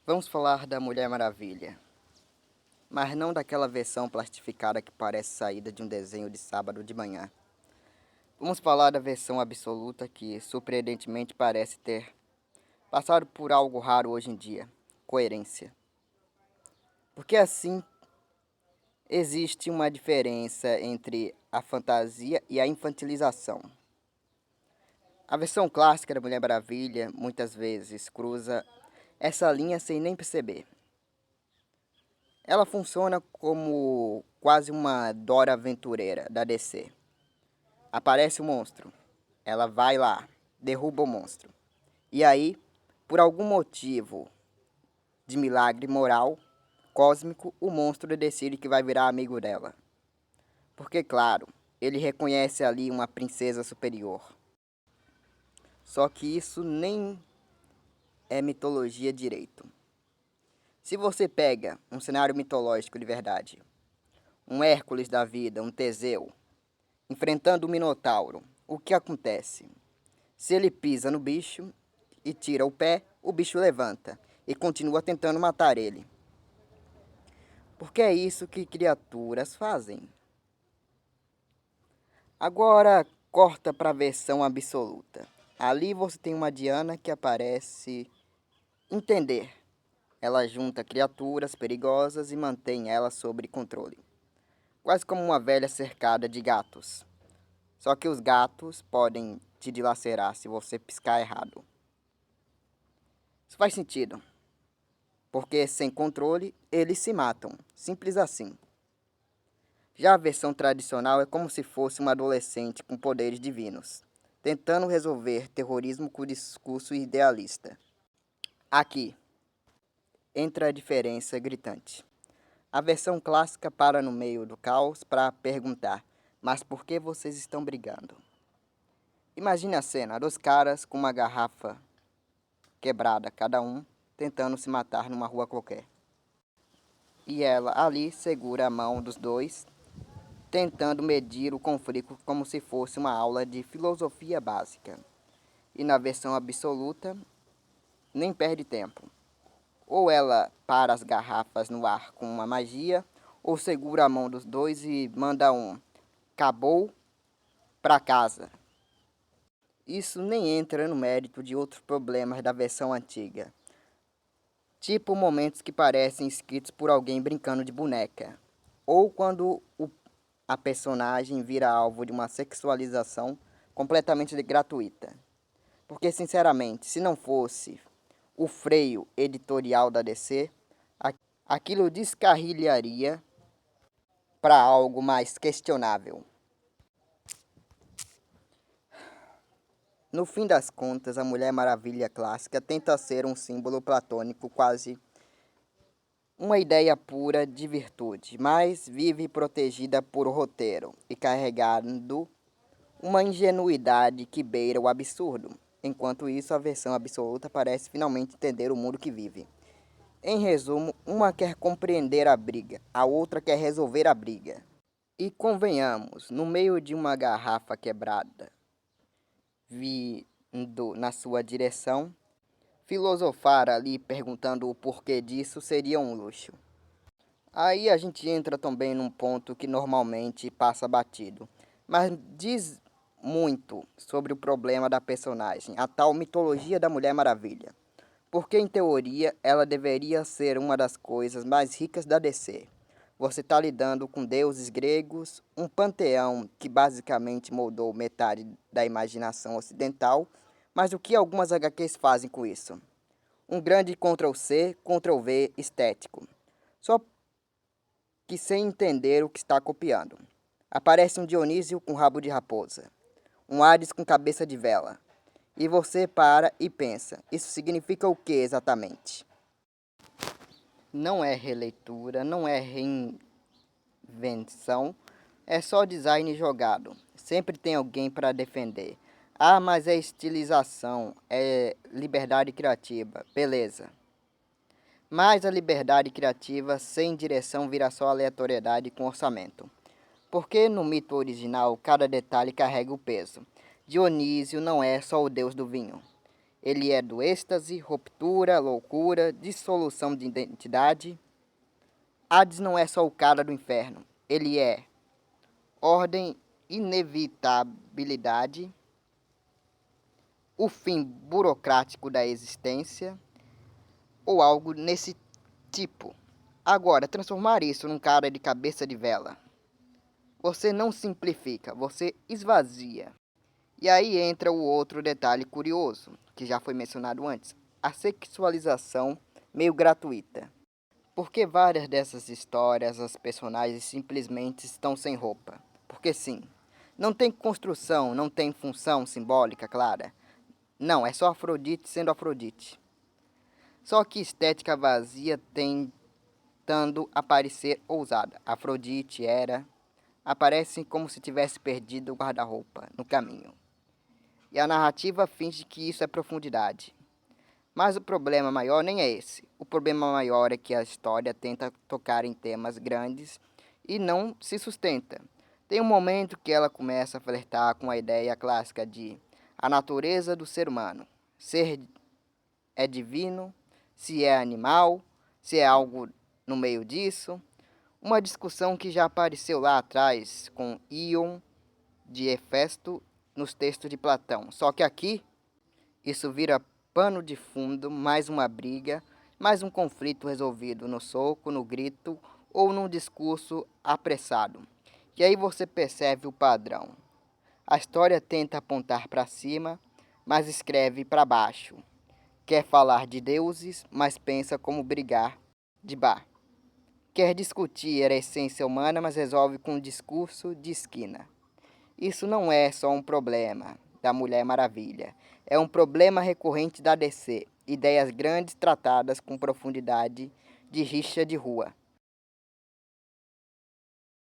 Vamos falar da Mulher Maravilha, mas não daquela versão plastificada que parece saída de um desenho de sábado de manhã. Vamos falar da versão absoluta que, surpreendentemente, parece ter passado por algo raro hoje em dia: coerência. Porque assim existe uma diferença entre a fantasia e a infantilização. A versão clássica da Mulher Maravilha muitas vezes cruza essa linha sem nem perceber. Ela funciona como quase uma Dora Aventureira da DC. Aparece o monstro, ela vai lá, derruba o monstro. E aí, por algum motivo de milagre moral, cósmico, o monstro decide que vai virar amigo dela. Porque, claro, ele reconhece ali uma princesa superior. Só que isso nem é mitologia direito. Se você pega um cenário mitológico de verdade, um Hércules da vida, um Teseu, enfrentando o Minotauro, o que acontece? Se ele pisa no bicho e tira o pé, o bicho levanta e continua tentando matar ele. Porque é isso que criaturas fazem. Agora corta para a versão absoluta. Ali você tem uma Diana que aparece entender. Ela junta criaturas perigosas e mantém elas sob controle. Quase como uma velha cercada de gatos. Só que os gatos podem te dilacerar se você piscar errado. Isso faz sentido, porque sem controle eles se matam, simples assim. Já a versão tradicional é como se fosse uma adolescente com poderes divinos, tentando resolver terrorismo com discurso idealista. Aqui entra a diferença gritante. A versão clássica para no meio do caos para perguntar: mas por que vocês estão brigando? Imagine a cena, dois caras com uma garrafa quebrada, cada um tentando se matar numa rua qualquer. E ela ali segura a mão dos dois, tentando medir o conflito como se fosse uma aula de filosofia básica. E na versão absoluta, nem perde tempo. Ou ela para as garrafas no ar com uma magia, ou segura a mão dos dois e manda um "acabou" para casa. Isso nem entra no mérito de outros problemas da versão antiga. Tipo momentos que parecem escritos por alguém brincando de boneca. Ou quando a personagem vira alvo de uma sexualização completamente gratuita. Porque, sinceramente, se não fosse o freio editorial da DC, aquilo descarrilharia para algo mais questionável. No fim das contas, a Mulher Maravilha clássica tenta ser um símbolo platônico, quase uma ideia pura de virtude, mas vive protegida por roteiro e carregando uma ingenuidade que beira o absurdo. Enquanto isso, a versão absoluta parece finalmente entender o mundo que vive. Em resumo, uma quer compreender a briga, a outra quer resolver a briga. E convenhamos, no meio de uma garrafa quebrada, vindo na sua direção, filosofar ali perguntando o porquê disso seria um luxo. Aí a gente entra também num ponto que normalmente passa batido, mas diz muito sobre o problema da personagem, a tal mitologia da Mulher Maravilha. Porque, em teoria, ela deveria ser uma das coisas mais ricas da DC. Você está lidando com deuses gregos, um panteão que basicamente moldou metade da imaginação ocidental, mas o que algumas HQs fazem com isso? Um grande Ctrl+C, Ctrl+V estético. Só que sem entender o que está copiando. Aparece um Dionísio com rabo de raposa, um Hades com cabeça de vela. E você para e pensa, isso significa o que exatamente? Não é releitura, não é reinvenção, é só design jogado. Sempre tem alguém para defender. Ah, mas é estilização, é liberdade criativa, beleza. Mas a liberdade criativa sem direção vira só aleatoriedade com orçamento. Porque no mito original cada detalhe carrega o peso. Dionísio não é só o deus do vinho. Ele é do êxtase, ruptura, loucura, dissolução de identidade. Hades não é só o cara do inferno. Ele é ordem, inevitabilidade, o fim burocrático da existência ou algo nesse tipo. Agora, transformar isso num cara de cabeça de vela. Você não simplifica, você esvazia. E aí entra o outro detalhe curioso, que já foi mencionado antes, a sexualização meio gratuita. Porque várias dessas histórias, as personagens simplesmente estão sem roupa. Porque sim, não tem construção, não tem função simbólica clara. Não, é só Afrodite sendo Afrodite. Só que estética vazia tentando aparecer ousada. Afrodite era aparecem como se tivesse perdido o guarda-roupa no caminho. E a narrativa finge que isso é profundidade. Mas o problema maior nem é esse. O problema maior é que a história tenta tocar em temas grandes e não se sustenta. Tem um momento que ela começa a flertar com a ideia clássica de a natureza do ser humano. Ser é divino, se é animal, se é algo no meio disso. Uma discussão que já apareceu lá atrás com Ion de Hefesto nos textos de Platão. Só que aqui isso vira pano de fundo, mais uma briga, mais um conflito resolvido no soco, no grito ou num discurso apressado. E aí você percebe o padrão. A história tenta apontar para cima, mas escreve para baixo. Quer falar de deuses, mas pensa como brigar de bar. Quer discutir a essência humana, mas resolve com um discurso de esquina. Isso não é só um problema da Mulher Maravilha. É um problema recorrente da DC. Ideias grandes tratadas com profundidade de rixa de rua.